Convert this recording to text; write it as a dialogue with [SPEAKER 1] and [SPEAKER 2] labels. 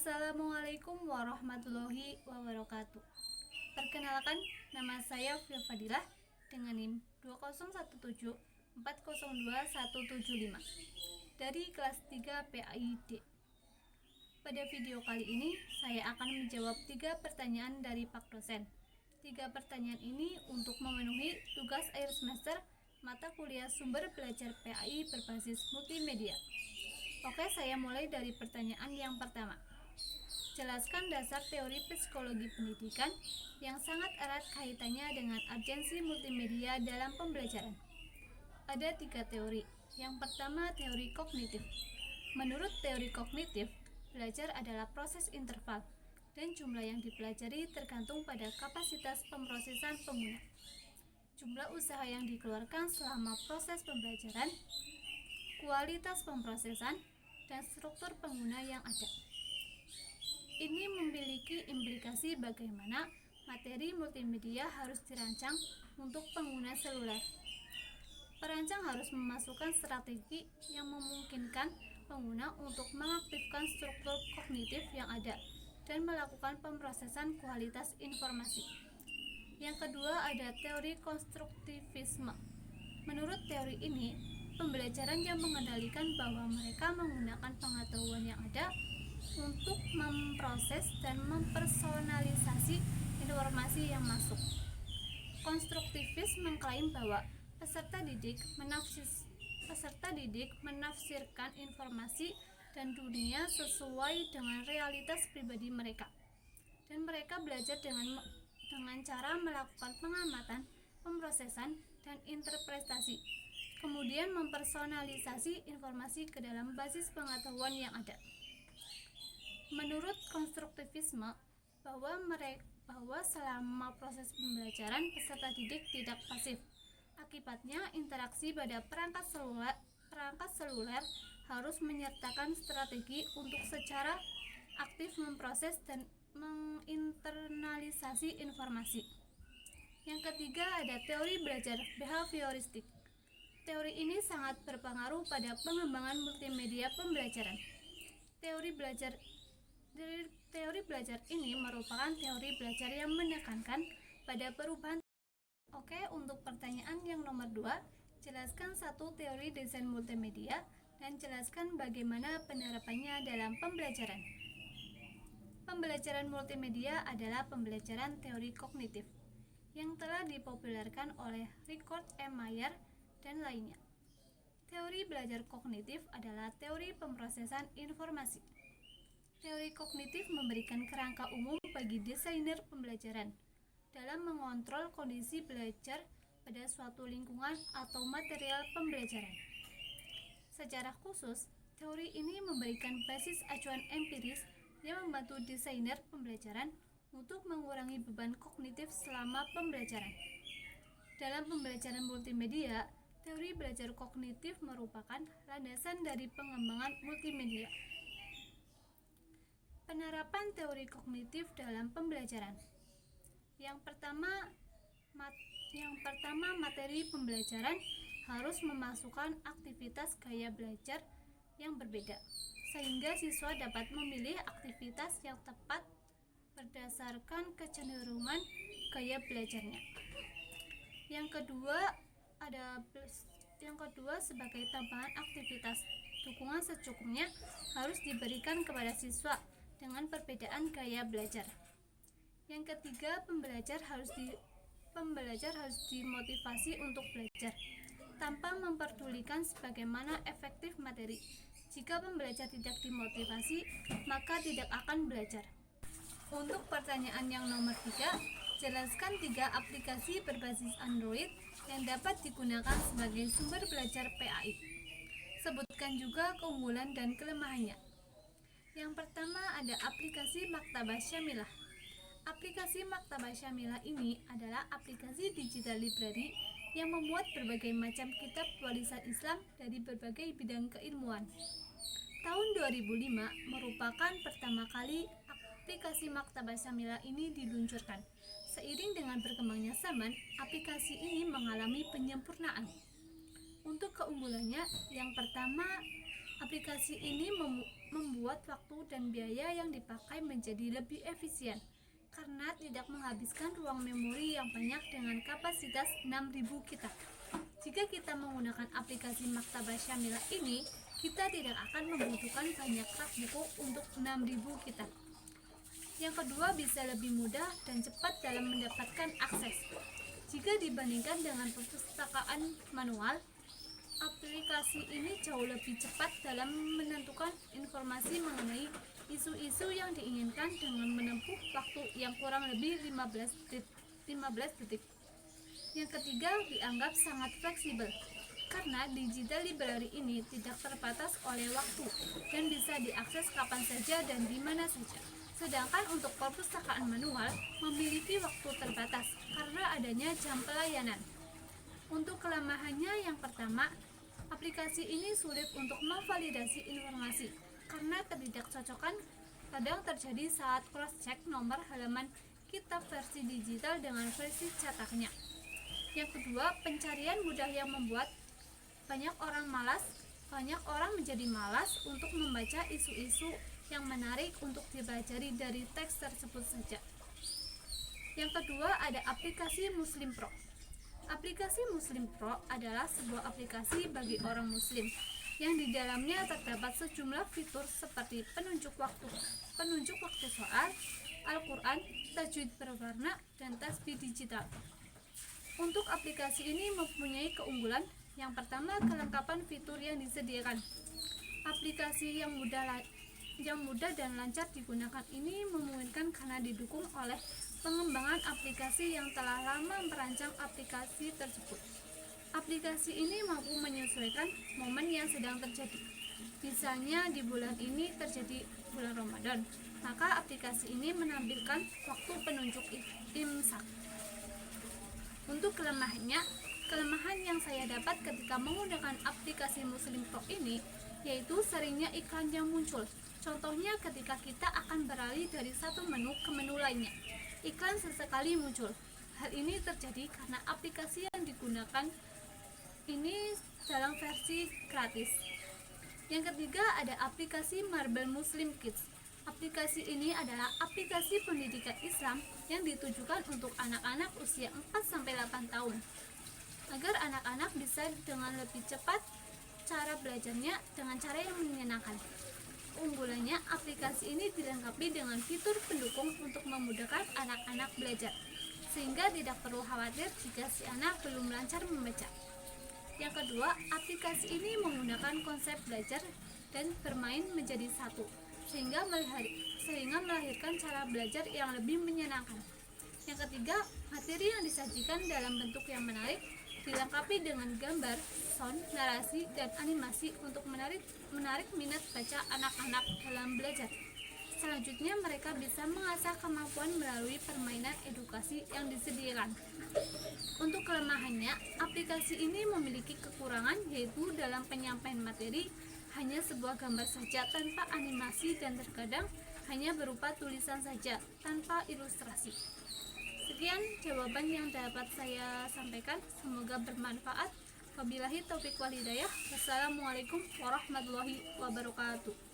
[SPEAKER 1] Assalamualaikum warahmatullahi wabarakatuh. Perkenalkan, nama saya Fia Fadilah dengan NIM 20174021175 dari kelas 3 PAID. Pada video kali ini, saya akan menjawab 3 pertanyaan dari Pak Dosen. 3 pertanyaan ini untuk memenuhi tugas akhir semester mata kuliah sumber belajar PAI berbasis multimedia. Oke, saya mulai dari pertanyaan yang pertama. Jelaskan dasar teori psikologi pendidikan yang sangat erat kaitannya dengan urgensi multimedia dalam pembelajaran. Ada 3 teori. Yang pertama, teori kognitif. Menurut teori kognitif, belajar adalah proses interval, dan jumlah yang dipelajari tergantung pada kapasitas pemrosesan pengguna, jumlah usaha yang dikeluarkan selama proses pembelajaran, kualitas pemrosesan, dan struktur pengguna yang ada. Ini memiliki implikasi bagaimana materi multimedia harus dirancang untuk pengguna seluler. Perancang harus memasukkan strategi yang memungkinkan pengguna untuk mengaktifkan struktur kognitif yang ada dan melakukan pemrosesan kualitas informasi. Yang kedua, ada teori konstruktivisme. Menurut teori ini, pembelajaran yang mengendalikan bahwa mereka menggunakan pengetahuan yang ada untuk memproses dan mempersonalisasi informasi yang masuk. Konstruktivis mengklaim bahwa peserta didik menafsirkan informasi dan dunia sesuai dengan realitas pribadi mereka, dan mereka belajar dengan cara melakukan pengamatan, pemrosesan, dan interpretasi, kemudian mempersonalisasi informasi ke dalam basis pengetahuan yang ada. Menurut konstruktivisme, bahwa selama proses pembelajaran peserta didik tidak pasif. Akibatnya, interaksi pada perangkat seluler harus menyertakan strategi untuk secara aktif memproses dan menginternalisasi informasi. Yang ketiga, ada teori belajar behavioristik. Teori ini sangat berpengaruh pada pengembangan multimedia pembelajaran. Teori belajar ini merupakan teori belajar yang menekankan pada perubahan. Oke, untuk pertanyaan yang nomor 2, jelaskan satu teori desain multimedia dan jelaskan bagaimana penerapannya dalam pembelajaran. Pembelajaran multimedia adalah pembelajaran teori kognitif yang telah dipopulerkan oleh Richard M. Mayer dan lainnya. Teori belajar kognitif adalah teori pemrosesan informasi. Teori kognitif memberikan kerangka umum bagi desainer pembelajaran dalam mengontrol kondisi belajar pada suatu lingkungan atau material pembelajaran. Secara khusus, teori ini memberikan basis acuan empiris yang membantu desainer pembelajaran untuk mengurangi beban kognitif selama pembelajaran. Dalam pembelajaran multimedia, teori belajar kognitif merupakan landasan dari pengembangan multimedia. Penerapan teori kognitif dalam pembelajaran. Yang pertama, materi pembelajaran harus memasukkan aktivitas gaya belajar yang berbeda, sehingga siswa dapat memilih aktivitas yang tepat berdasarkan kecenderungan gaya belajarnya. Yang kedua, sebagai tambahan aktivitas, dukungan secukupnya harus diberikan kepada siswa dengan perbedaan gaya belajar. Yang ketiga, pembelajar harus dimotivasi untuk belajar tanpa memperdulikan sebagaimana efektif materi. Jika pembelajar tidak dimotivasi, maka tidak akan belajar. Untuk pertanyaan yang nomor 3, jelaskan 3 aplikasi berbasis Android yang dapat digunakan sebagai sumber belajar PAI. Sebutkan juga keunggulan dan kelemahannya. Yang pertama, ada aplikasi Maktabah Syamilah. Aplikasi Maktabah Syamilah ini adalah aplikasi digital library yang memuat berbagai macam kitab warisan Islam dari berbagai bidang keilmuan. Tahun 2005 merupakan pertama kali aplikasi Maktabah Syamilah ini diluncurkan. Seiring dengan berkembangnya zaman, aplikasi ini mengalami penyempurnaan. Untuk keunggulannya, yang pertama, Aplikasi ini membuat waktu dan biaya yang dipakai menjadi lebih efisien karena tidak menghabiskan ruang memori yang banyak dengan kapasitas 6000 kitab. Jika kita menggunakan aplikasi Maktabah Syamilah ini, kita tidak akan membutuhkan banyak rak buku untuk 6000 kitab. Yang kedua, bisa lebih mudah dan cepat dalam mendapatkan akses. Jika dibandingkan dengan perpustakaan manual, aplikasi ini jauh lebih cepat dalam menentukan informasi mengenai isu-isu yang diinginkan dengan menempuh waktu yang kurang lebih 15 detik. Yang ketiga, dianggap sangat fleksibel karena digital library ini tidak terbatas oleh waktu dan bisa diakses kapan saja dan di mana saja. Sedangkan untuk perpustakaan manual memiliki waktu terbatas karena adanya jam pelayanan. Untuk kelemahannya, yang pertama, aplikasi ini sulit untuk memvalidasi informasi karena ketidakcocokan kadang terjadi saat cross-check nomor halaman kitab versi digital dengan versi cetaknya. Yang kedua, pencarian mudah yang membuat banyak orang menjadi malas untuk membaca isu-isu yang menarik untuk dipelajari dari teks tersebut saja. Yang kedua, ada aplikasi Muslim Pro. Aplikasi Muslim Pro adalah sebuah aplikasi bagi orang muslim yang di dalamnya terdapat sejumlah fitur seperti penunjuk waktu soal, Al-Quran, tajwid berwarna, dan tasbih digital. Untuk aplikasi ini mempunyai keunggulan. Yang pertama, kelengkapan fitur yang disediakan. Aplikasi yang mudah dan lancar digunakan ini memungkinkan karena didukung oleh pengembangan aplikasi yang telah lama merancang aplikasi tersebut. Aplikasi ini mampu menyesuaikan momen yang sedang terjadi. Misalnya di bulan ini terjadi bulan Ramadan, maka aplikasi ini menampilkan waktu penunjuk imsak. Untuk kelemahan yang saya dapat ketika menggunakan aplikasi Muslim Pro ini yaitu seringnya iklan yang muncul. Contohnya ketika kita akan beralih dari satu menu ke menu lainnya, iklan sesekali muncul. Hal ini terjadi karena aplikasi yang digunakan ini dalam versi gratis. Yang ketiga, ada aplikasi Marble Muslim Kids. Aplikasi ini adalah aplikasi pendidikan Islam yang ditujukan untuk anak-anak usia 4-8 tahun agar anak-anak bisa dengan lebih cepat cara belajarnya dengan cara yang menyenangkan. Unggulannya, aplikasi ini dilengkapi dengan fitur pendukung untuk memudahkan anak-anak belajar, sehingga tidak perlu khawatir jika si anak belum lancar membaca. Yang kedua, aplikasi ini menggunakan konsep belajar dan bermain menjadi satu, sehingga melahirkan cara belajar yang lebih menyenangkan. Yang ketiga, materi yang disajikan dalam bentuk yang menarik, dilengkapi dengan gambar, sound, narasi, dan animasi untuk menarik minat baca anak-anak dalam belajar. Selanjutnya, mereka bisa mengasah kemampuan melalui permainan edukasi yang disediakan. Untuk kelemahannya, aplikasi ini memiliki kekurangan, yaitu dalam penyampaian materi hanya sebuah gambar saja tanpa animasi dan terkadang hanya berupa tulisan saja tanpa ilustrasi. Sekian jawaban yang dapat saya sampaikan, semoga bermanfaat. Wabillahi taufiq wal hidayah. Wassalamualaikum warahmatullahi wabarakatuh.